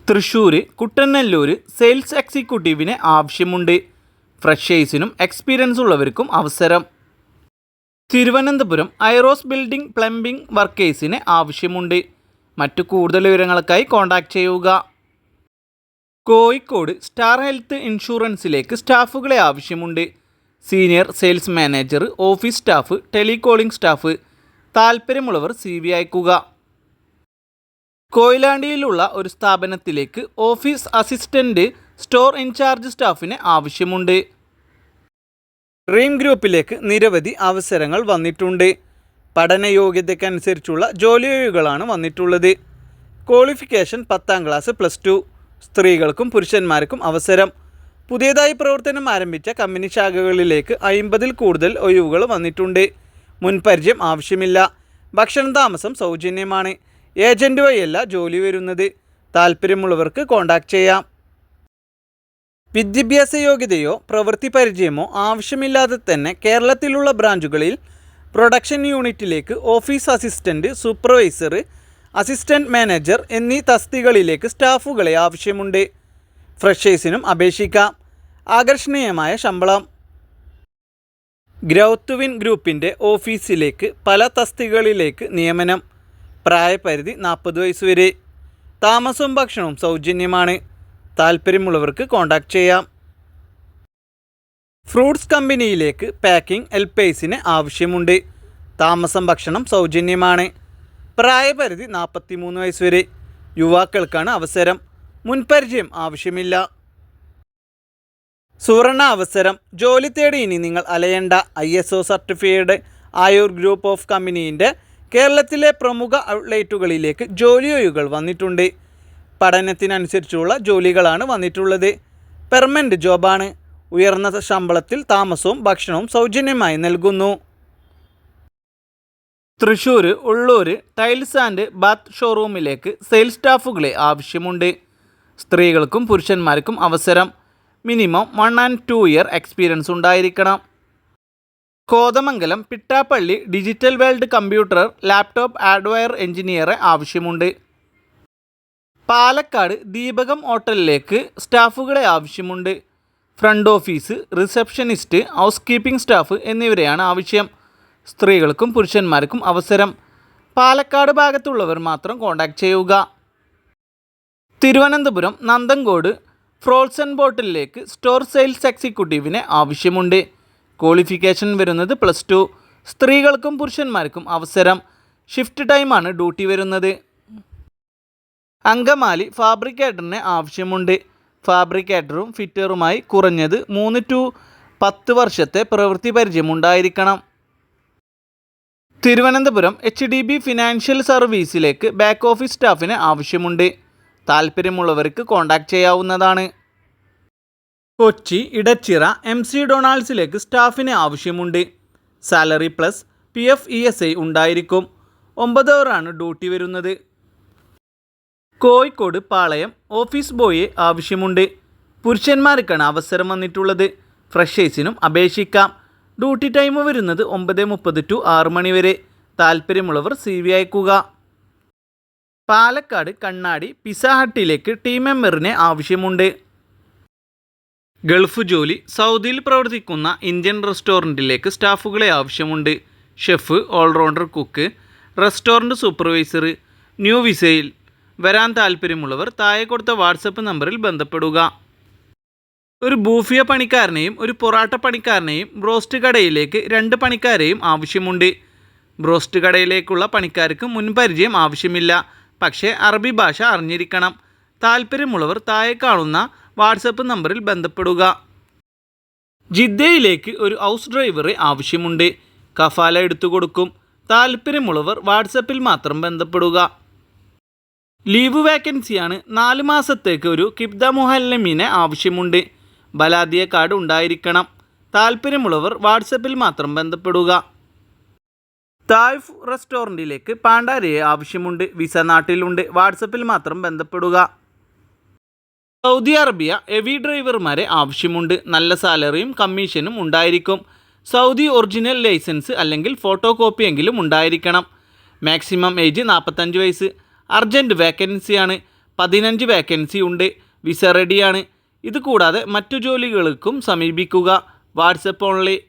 Thrissur Kuttanellur sales എക്സിക്യൂട്ടീവിന് ആവശ്യമുണ്ട്. ഫ്രഷേഴ്സിനും experience ഉള്ളവർക്കും അവസരം. തിരുവനന്തപുരം ഐറോസ് ബിൽഡിംഗ് പ്ലംബിംഗ് വർക്കേഴ്സിന് ആവശ്യമുണ്ട്. മറ്റു കൂടുതൽ വിവരങ്ങൾക്കായി കോൺടാക്റ്റ് ചെയ്യുക. കോഴിക്കോട് സ്റ്റാർ ഹെൽത്ത് ഇൻഷുറൻസിലേക്ക് സ്റ്റാഫുകളെ ആവശ്യമുണ്ട്. Senior sales manager, office staff, telecalling staff. താൽപ്പര്യമുള്ളവർ CV അയക്കുക. കൊയിലാണ്ടിയിലുള്ള ഒരു സ്ഥാപനത്തിലേക്ക് ഓഫീസ് അസിസ്റ്റൻ്റ്, സ്റ്റോർ ഇൻചാർജ് സ്റ്റാഫിന് ആവശ്യമുണ്ട്. ഡ്രീം ഗ്രൂപ്പിലേക്ക് നിരവധി അവസരങ്ങൾ വന്നിട്ടുണ്ട്. പഠനയോഗ്യതയ്ക്കനുസരിച്ചുള്ള ജോലിയൊഴികളാണ് വന്നിട്ടുള്ളത്. ക്വാളിഫിക്കേഷൻ 10ാം ക്ലാസ് +2. സ്ത്രീകൾക്കും പുരുഷന്മാർക്കും അവസരം. പുതിയതായി പ്രവർത്തനം ആരംഭിച്ച കമ്പനി ശാഖകളിലേക്ക് 50ൽ കൂടുതൽ ഒഴിവുകൾ വന്നിട്ടുണ്ട്. മുൻപരിചയം ആവശ്യമില്ല. ഭക്ഷണം താമസം സൗജന്യമാണ്. ഏജൻറ് വഴിയല്ല ജോലി വരുന്നത്. താൽപ്പര്യമുള്ളവർക്ക് കോൺടാക്റ്റ് ചെയ്യാം. വിദ്യാഭ്യാസ യോഗ്യതയോ പ്രവൃത്തി പരിചയമോ ആവശ്യമില്ലാതെ തന്നെ കേരളത്തിലുള്ള ബ്രാഞ്ചുകളിൽ പ്രൊഡക്ഷൻ യൂണിറ്റിലേക്ക് office assistant, supervisor, assistant manager എന്നീ തസ്തികകളിലേക്ക് സ്റ്റാഫുകളെ ആവശ്യമുണ്ട്. ഫ്രഷേഴ്സിനും അപേക്ഷിക്കാം. ആകർഷണീയമായ ശമ്പളം. ഗ്രൗത്ത് വിൻ ഗ്രൂപ്പിൻ്റെ ഓഫീസിലേക്ക് പല തസ്തികകളിലേക്ക് നിയമനം. പ്രായപരിധി 40 വയസ്സ് വരെ. താമസവും ഭക്ഷണവും സൗജന്യമാണ്. താൽപ്പര്യമുള്ളവർക്ക് കോൺടാക്റ്റ് ചെയ്യാം. ഫ്രൂട്ട്സ് കമ്പനിയിലേക്ക് പാക്കിംഗ് ഹെൽപ്പേഴ്സിന് ആവശ്യമുണ്ട്. താമസം ഭക്ഷണം സൗജന്യമാണ്. പ്രായപരിധി 43 വയസ്സ് വരെ. യുവാക്കൾക്കാണ് അവസരം. മുൻപരിചയം ആവശ്യമില്ല. സുവർണ അവസരം. ജോലി തേടി ഇനി നിങ്ങൾ അലയേണ്ട. ISO certified Ayur group of കമ്പനീൻ്റെ കേരളത്തിലെ പ്രമുഖ ഔട്ട്ലെറ്റുകളിലേക്ക് ജോലിയൊഴികൾ വന്നിട്ടുണ്ട്. പഠനത്തിനനുസരിച്ചുള്ള ജോലികളാണ് വന്നിട്ടുള്ളത്. പെർമനൻ്റ് ജോബാണ്. ഉയർന്ന ശമ്പളത്തിൽ താമസവും ഭക്ഷണവും സൗജന്യമായി നൽകുന്നു. Thrissur Ulloor tiles and bath ഷോറൂമിലേക്ക് സെയിൽസ് സ്റ്റാഫുകളെ ആവശ്യമുണ്ട്. സ്ത്രീകൾക്കും പുരുഷന്മാർക്കും അവസരം. മിനിമം 1 and 2 ഇയർ എക്സ്പീരിയൻസ് ഉണ്ടായിരിക്കണം. Kothamangalam Pittappilly digital world computer laptop hardware എഞ്ചിനീയറെ ആവശ്യമുണ്ട്. പാലക്കാട് ദീപകം ഹോട്ടലിലേക്ക് സ്റ്റാഫുകളെ ആവശ്യമുണ്ട്. Front office, receptionist, housekeeping staff എന്നിവരെയാണ് ആവശ്യം. സ്ത്രീകൾക്കും പുരുഷന്മാർക്കും അവസരം. പാലക്കാട് ഭാഗത്തുള്ളവർ മാത്രം കോൺടാക്റ്റ് ചെയ്യുക. തിരുവനന്തപുരം നന്തൻകോട് ഫ്രോൾസൺ ബോട്ടിലേക്ക് സ്റ്റോർ സെയിൽസ് എക്സിക്യൂട്ടീവിന് ആവശ്യമുണ്ട്. ക്വാളിഫിക്കേഷൻ വരുന്നത് +2. സ്ത്രീകൾക്കും പുരുഷന്മാർക്കും അവസരം. ഷിഫ്റ്റ് ടൈമാണ് ഡ്യൂട്ടി വരുന്നത്. അങ്കമാലി ഫാബ്രിക്കേറ്ററിന് ആവശ്യമുണ്ട്. ഫാബ്രിക്കേറ്ററും ഫിറ്ററുമായി കുറഞ്ഞത് 3 to 10 വർഷത്തെ പ്രവൃത്തി പരിചയമുണ്ടായിരിക്കണം. തിരുവനന്തപുരം HDB ഫിനാൻഷ്യൽ സർവീസിലേക്ക് ബാക്ക് ഓഫീസ് സ്റ്റാഫിന് ആവശ്യമുണ്ട്. താൽപ്പര്യമുള്ളവർക്ക് കോൺടാക്റ്റ് ചെയ്യാവുന്നതാണ്. കൊച്ചി ഇടച്ചിറ MC ഡൊണാൾഡ്സിലേക്ക് സ്റ്റാഫിന് ആവശ്യമുണ്ട്. സാലറി പ്ലസ് PF ESI ഉണ്ടായിരിക്കും. 9 hour ഡ്യൂട്ടി വരുന്നത്. കോഴിക്കോട് പാളയം ഓഫീസ് ബോയെ ആവശ്യമുണ്ട്. പുരുഷന്മാർക്കാണ് അവസരം വന്നിട്ടുള്ളത്. ഫ്രഷേഴ്സിനും അപേക്ഷിക്കാം. ഡ്യൂട്ടി ടൈം വരുന്നത് 9:30 to 6 മണി വരെ. താൽപ്പര്യമുള്ളവർ CV അയക്കുക. പാലക്കാട് കണ്ണാടി പിസ്സ ഹട്ടിലേക്ക് ടീം മെമ്പറിനെ ആവശ്യമുണ്ട്. ഗൾഫ് ജോലി. സൗദിയിൽ പ്രവർത്തിക്കുന്ന ഇന്ത്യൻ റെസ്റ്റോറൻറ്റിലേക്ക് സ്റ്റാഫുകളെ ആവശ്യമുണ്ട്. Chef, all rounder cook, restaurant supervisor. New വിസയിൽ വരാൻ താൽപ്പര്യമുള്ളവർ താഴെ കൊടുത്ത വാട്സപ്പ് നമ്പറിൽ ബന്ധപ്പെടുക. ഒരു ബൂഫിയ പണിക്കാരനെയും ഒരു പൊറാട്ട പണിക്കാരനെയും ബ്രോസ്റ്റ് കടയിലേക്ക് 2 പണിക്കാരെയും ആവശ്യമുണ്ട്. ബ്രോസ്റ്റ് കടയിലേക്കുള്ള പണിക്കാർക്ക് മുൻപരിചയം ആവശ്യമില്ല. പക്ഷേ അറബി ഭാഷ അറിഞ്ഞിരിക്കണം. താൽപ്പര്യമുള്ളവർ താഴെ കാണുന്ന വാട്സപ്പ് നമ്പറിൽ ബന്ധപ്പെടുക. ജിദ്ദയിലേക്ക് ഒരു ഹൗസ് ഡ്രൈവറെ ആവശ്യമുണ്ട്. കഫാല എടുത്തു കൊടുക്കും. താൽപ്പര്യമുള്ളവർ വാട്സപ്പിൽ മാത്രം ബന്ധപ്പെടുക. ലീവ് വേക്കൻസിയാണ്. 4 മാസത്തേക്ക് ഒരു കിബ്ദ മുഹല്ലമീനെ ആവശ്യമുണ്ട്. ബലാദിയ കാർഡ് ഉണ്ടായിരിക്കണം. താൽപ്പര്യമുള്ളവർ വാട്സപ്പിൽ മാത്രം ബന്ധപ്പെടുക. തായ്ഫ് റെസ്റ്റോറൻറ്റിലേക്ക് പാണ്ഡാരയെ ആവശ്യമുണ്ട്. വിസ നാട്ടിലുണ്ട്. വാട്സപ്പിൽ മാത്രം ബന്ധപ്പെടുക. സൗദി അറേബ്യ ഹെവി ഡ്രൈവർമാരെ ആവശ്യമുണ്ട്. നല്ല സാലറിയും കമ്മീഷനും ഉണ്ടായിരിക്കും. സൗദി ഒറിജിനൽ ലൈസൻസ് അല്ലെങ്കിൽ ഫോട്ടോ കോപ്പിയെങ്കിലും ഉണ്ടായിരിക്കണം. മാക്സിമം ഏജ് 45 വയസ്സ്. അർജൻറ്റ് വേക്കൻസിയാണ്. 15 വേക്കൻസി ഉണ്ട്. വിസ റെഡിയാണ്. ഇത് കൂടാതെ മറ്റു ജോലികൾക്കും സമീപിക്കുക. WhatsApp only.